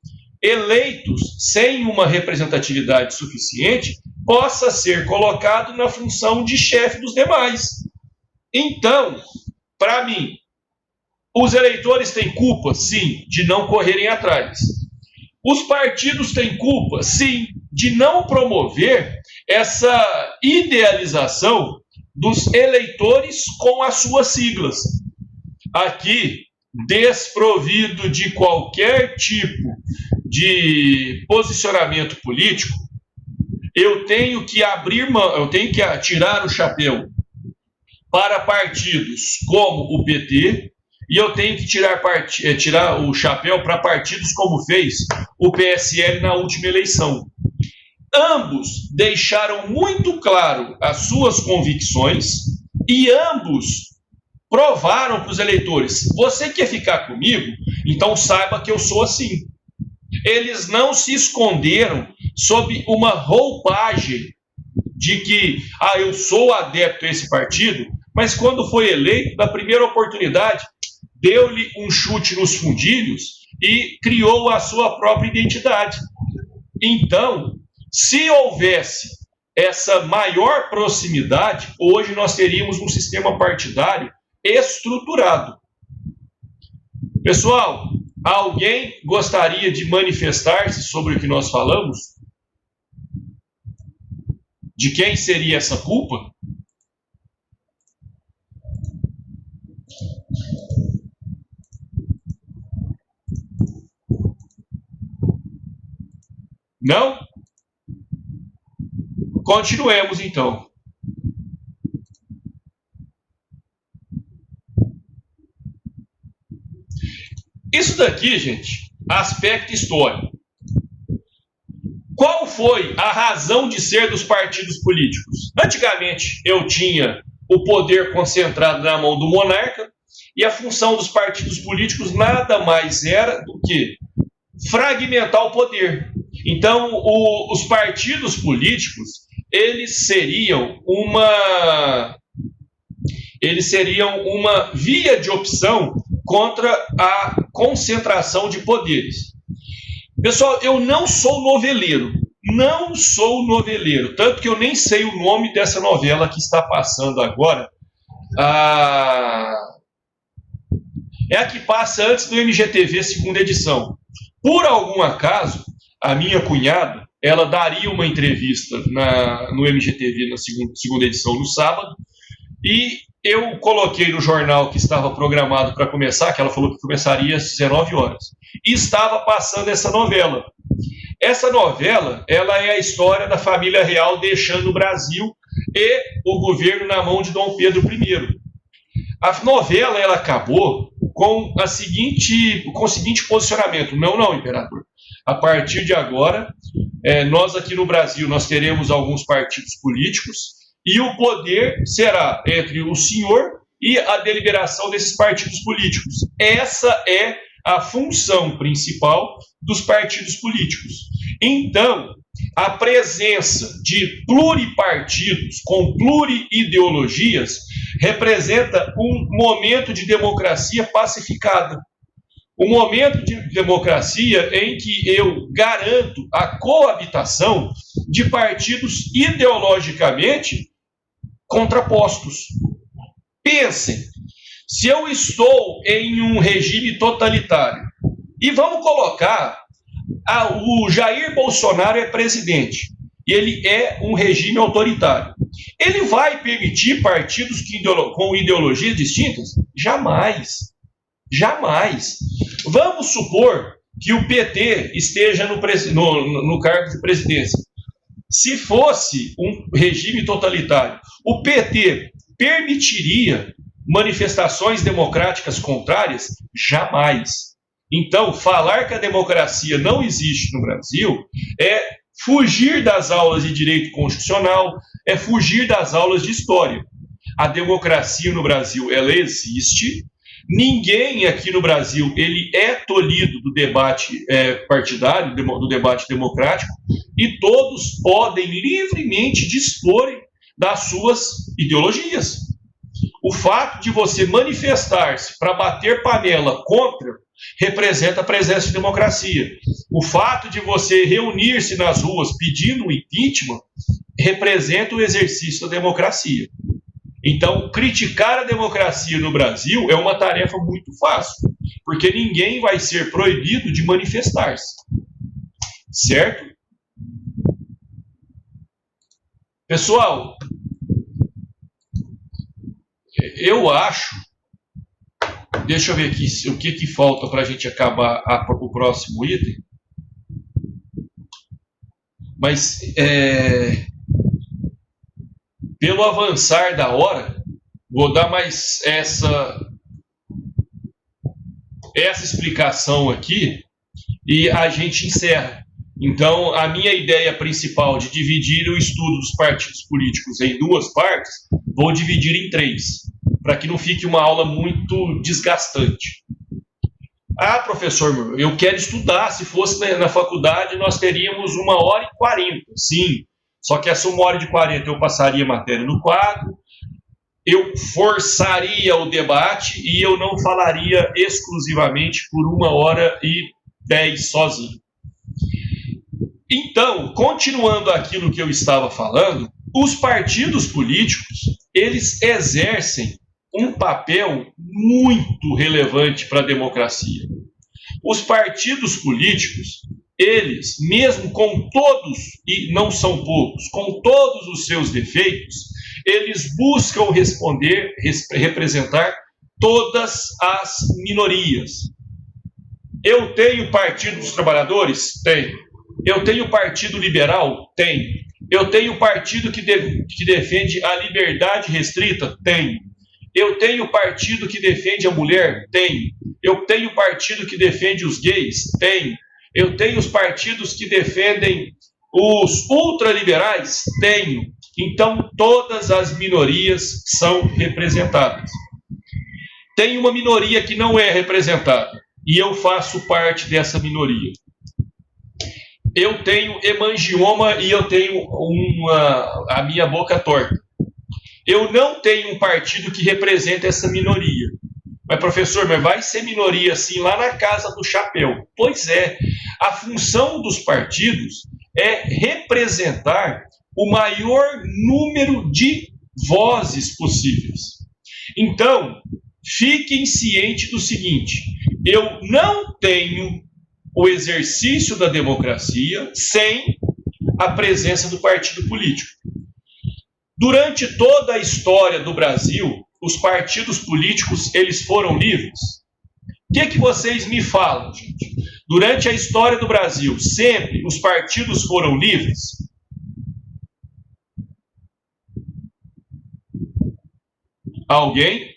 eleitos sem uma representatividade suficiente possa ser colocado na função de chefe dos demais. Então, para mim, os eleitores têm culpa, sim, de não correrem atrás. Os partidos têm culpa, sim, de não promover essa idealização dos eleitores com as suas siglas. Aqui, desprovido de qualquer tipo de posicionamento político, eu tenho que abrir mão, eu tenho que tirar o chapéu para partidos como o PT, e eu tenho que tirar o chapéu para partidos como fez o PSL na última eleição. Ambos deixaram muito claro as suas convicções e ambos provaram para os eleitores: você quer ficar comigo? Então saiba que eu sou assim. Eles não se esconderam sob uma roupagem de que eu sou adepto a esse partido, mas quando foi eleito, na primeira oportunidade, deu-lhe um chute nos fundilhos e criou a sua própria identidade. Então, se houvesse essa maior proximidade, hoje nós teríamos um sistema partidário estruturado. Pessoal, alguém gostaria de manifestar-se sobre o que nós falamos? De quem seria essa culpa? Não? Continuemos, então. Isso daqui, gente, aspecto histórico. Qual foi a razão de ser dos partidos políticos? Antigamente, eu tinha o poder concentrado na mão do monarca, e a função dos partidos políticos nada mais era do que fragmentar o poder. Então, os partidos políticos, eles seriam uma via de opção contra a concentração de poderes. Pessoal, eu não sou noveleiro, tanto que eu nem sei o nome dessa novela que está passando agora. É a que passa antes do MGTV, segunda edição. Por algum acaso, a minha cunhada, ela daria uma entrevista no MGTV na segunda edição no sábado, e Eu coloquei no jornal que estava programado para começar, que ela falou que começaria às 19 horas. E estava passando essa novela. Essa novela, ela é a história da família real deixando o Brasil e o governo na mão de Dom Pedro I. A novela, ela acabou com o seguinte posicionamento. Não, imperador. A partir de agora, nós aqui no Brasil, nós teremos alguns partidos políticos e o poder será entre o senhor e a deliberação desses partidos políticos. Essa é a função principal dos partidos políticos. Então, a presença de pluripartidos com pluriideologias representa um momento de democracia pacificada. Um momento de democracia em que eu garanto a coabitação de partidos ideologicamente contrapostos. Pensem, se eu estou em um regime totalitário, e vamos colocar, o Jair Bolsonaro é presidente, e ele é um regime autoritário. Ele vai permitir partidos com ideologias distintas? Jamais. Jamais. Vamos supor que o PT esteja no cargo de presidência. Se fosse um regime totalitário, o PT permitiria manifestações democráticas contrárias? Jamais. Então, falar que a democracia não existe no Brasil é fugir das aulas de direito constitucional, é fugir das aulas de história. A democracia no Brasil, ela existe. Ninguém aqui no Brasil ele é tolhido do debate partidário, do debate democrático, e todos podem livremente disporem das suas ideologias. O fato de você manifestar-se para bater panela contra representa a presença de democracia. O fato de você reunir-se nas ruas pedindo um impeachment representa o exercício da democracia. Então, criticar a democracia no Brasil é uma tarefa muito fácil, porque ninguém vai ser proibido de manifestar-se. Certo? Pessoal, eu acho... Deixa eu ver aqui o que falta para a gente acabar o próximo item. Mas, pelo avançar da hora, vou dar mais essa explicação aqui e a gente encerra. Então, a minha ideia principal de dividir o estudo dos partidos políticos em duas partes, vou dividir em 3, para que não fique uma aula muito desgastante. Ah, professor, eu quero estudar. Se fosse na faculdade, nós teríamos 1h40. Sim, só que essa 1h40 eu passaria matéria no quadro, eu forçaria o debate e eu não falaria exclusivamente por 1h10 sozinho. Então, continuando aquilo que eu estava falando, os partidos políticos, eles exercem um papel muito relevante para a democracia. Os partidos políticos, eles, mesmo com todos, e não são poucos, com todos os seus defeitos, eles buscam representar todas as minorias. Eu tenho Partido dos Trabalhadores? Tenho. Eu tenho Partido Liberal? Tenho. Eu tenho partido que defende a liberdade restrita? Tenho. Eu tenho partido que defende a mulher? Tenho. Eu tenho partido que defende os gays? Tenho. Eu tenho os partidos que defendem os ultraliberais? Tenho. Então, todas as minorias são representadas. Tem uma minoria que não é representada, e eu faço parte dessa minoria. Eu tenho hemangioma e eu tenho a minha boca torta. Eu não tenho um partido que representa essa minoria. Mas, professor, vai ser minoria assim lá na casa do chapéu. Pois é, a função dos partidos é representar o maior número de vozes possíveis. Então, fiquem cientes do seguinte: eu não tenho o exercício da democracia sem a presença do partido político. Durante toda a história do Brasil, os partidos políticos eles foram livres? O que vocês me falam, gente? Durante a história do Brasil, sempre os partidos foram livres? Alguém?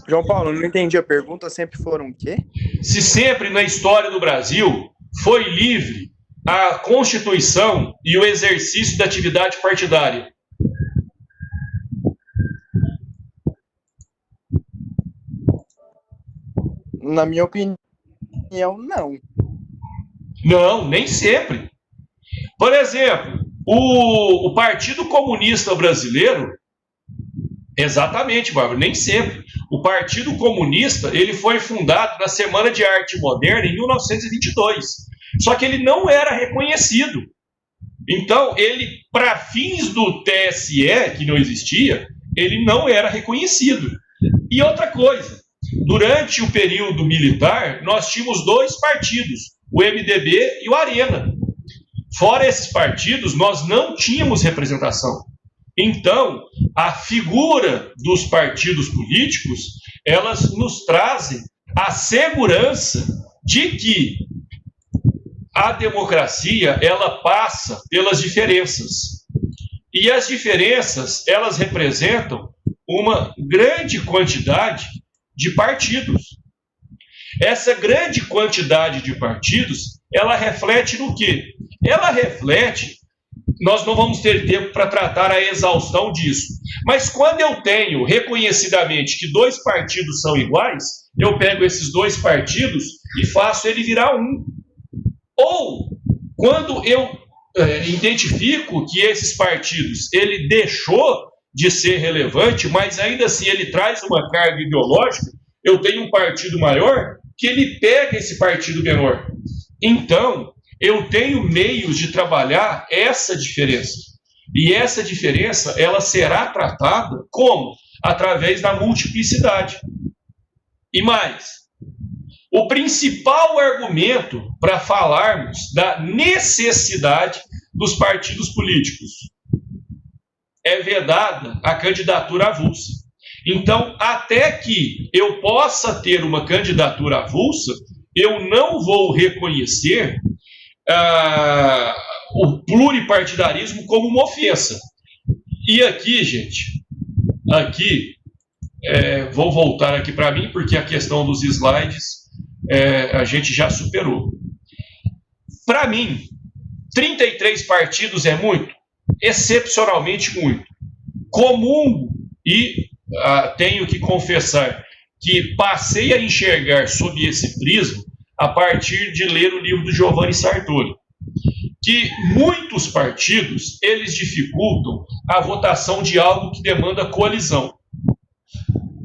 João Paulo, não entendi a pergunta. Sempre foram o quê? Se sempre na história do Brasil foi livre a constituição e o exercício da atividade partidária? Na minha opinião, não. Não, nem sempre. Por exemplo, o Partido Comunista Brasileiro, exatamente, Bárbara, nem sempre. O Partido Comunista, ele foi fundado na Semana de Arte Moderna em 1922. Só que ele não era reconhecido. Então, ele, para fins do TSE, que não existia, ele não era reconhecido. E outra coisa, durante o período militar, nós tínhamos dois partidos, o MDB e o Arena. Fora esses partidos, nós não tínhamos representação. Então, a figura dos partidos políticos, elas nos trazem a segurança de que a democracia, ela passa pelas diferenças. E as diferenças, elas representam uma grande quantidade de partidos. Essa grande quantidade de partidos, ela reflete no quê? Ela reflete, nós não vamos ter tempo para tratar a exaustão disso, mas quando eu tenho reconhecidamente que dois partidos são iguais, eu pego esses dois partidos e faço ele virar um. Ou, quando eu identifico que esses partidos, ele deixou de ser relevante, mas ainda assim ele traz uma carga ideológica, eu tenho um partido maior que ele pega esse partido menor. Então, eu tenho meios de trabalhar essa diferença. E essa diferença, ela será tratada como? Através da multiplicidade. E mais, o principal argumento para falarmos da necessidade dos partidos políticos é vedada a candidatura avulsa. Então, até que eu possa ter uma candidatura avulsa, eu não vou reconhecer o pluripartidarismo como uma ofensa. E aqui, gente, vou voltar aqui para mim, porque a questão dos slides a gente já superou. Para mim, 33 partidos é muito, excepcionalmente muito. Comungo e tenho que confessar que passei a enxergar sob esse prisma a partir de ler o livro do Giovanni Sartori, que muitos partidos, eles dificultam a votação de algo que demanda coalizão.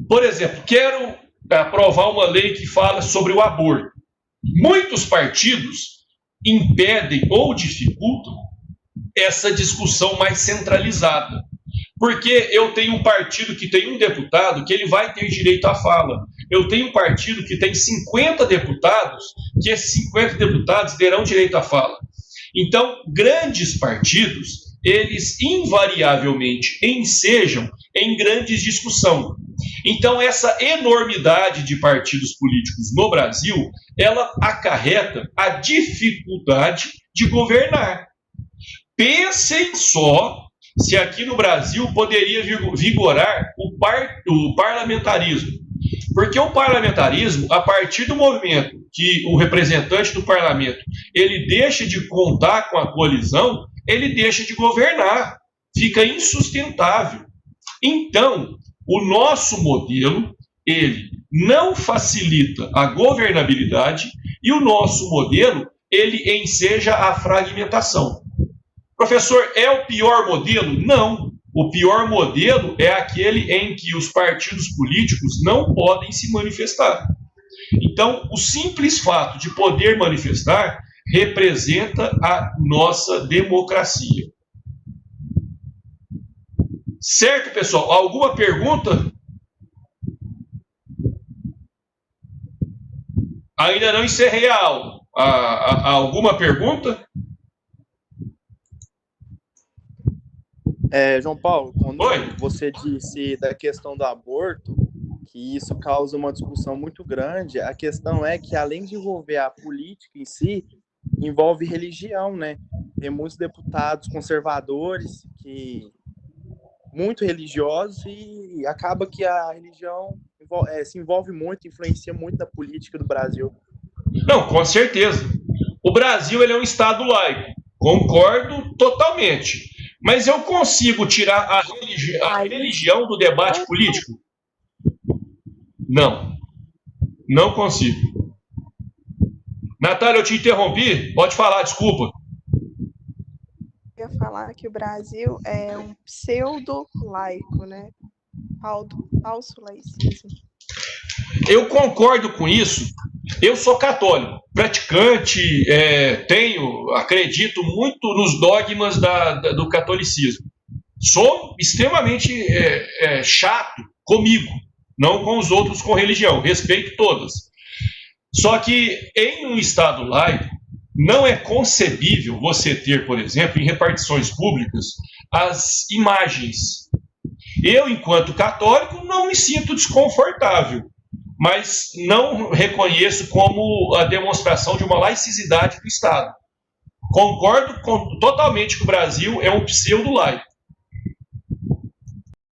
Por exemplo, quero aprovar uma lei que fala sobre o aborto. Muitos partidos impedem ou dificultam essa discussão mais centralizada. Porque eu tenho um partido que tem um deputado que ele vai ter direito à fala. Eu tenho um partido que tem 50 deputados, que esses 50 deputados terão direito à fala. Então, grandes partidos, eles invariavelmente ensejam em grandes discussões. Então, essa enormidade de partidos políticos no Brasil, ela acarreta a dificuldade de governar. Pensem só se aqui no Brasil poderia vigorar o parlamentarismo. Porque o parlamentarismo, a partir do momento que o representante do parlamento ele deixa de contar com a coalizão, ele deixa de governar. Fica insustentável. Então, o nosso modelo, ele não facilita a governabilidade e o nosso modelo, ele enseja a fragmentação. Professor, é o pior modelo? Não. O pior modelo é aquele em que os partidos políticos não podem se manifestar. Então, o simples fato de poder manifestar representa a nossa democracia. Certo, pessoal? Alguma pergunta? Ainda não encerrei a aula. Alguma pergunta? João Paulo, quando Oi. você disse da questão do aborto, que isso causa uma discussão muito grande, a questão é que, além de envolver a política em si, envolve religião, né? Tem muitos deputados conservadores, muito religiosos, e acaba que a religião se envolve muito, influencia muito na política do Brasil. Não, com certeza. O Brasil ele é um Estado laico. Concordo totalmente. Mas eu consigo tirar a religião do debate político? Não. Não consigo. Natália, eu te interrompi? Pode falar, desculpa. Eu ia falar que o Brasil é um pseudo-laico, né? Falso laicismo. Eu concordo com isso. Eu sou católico, praticante, acredito muito nos dogmas do catolicismo. Sou extremamente chato comigo, não com os outros com religião, respeito todas. Só que em um Estado laico, não é concebível você ter, por exemplo, em repartições públicas, as imagens. Eu, enquanto católico, não me sinto desconfortável, mas não reconheço como a demonstração de uma laicidade do Estado. Concordo totalmente que o Brasil é um pseudo-laico.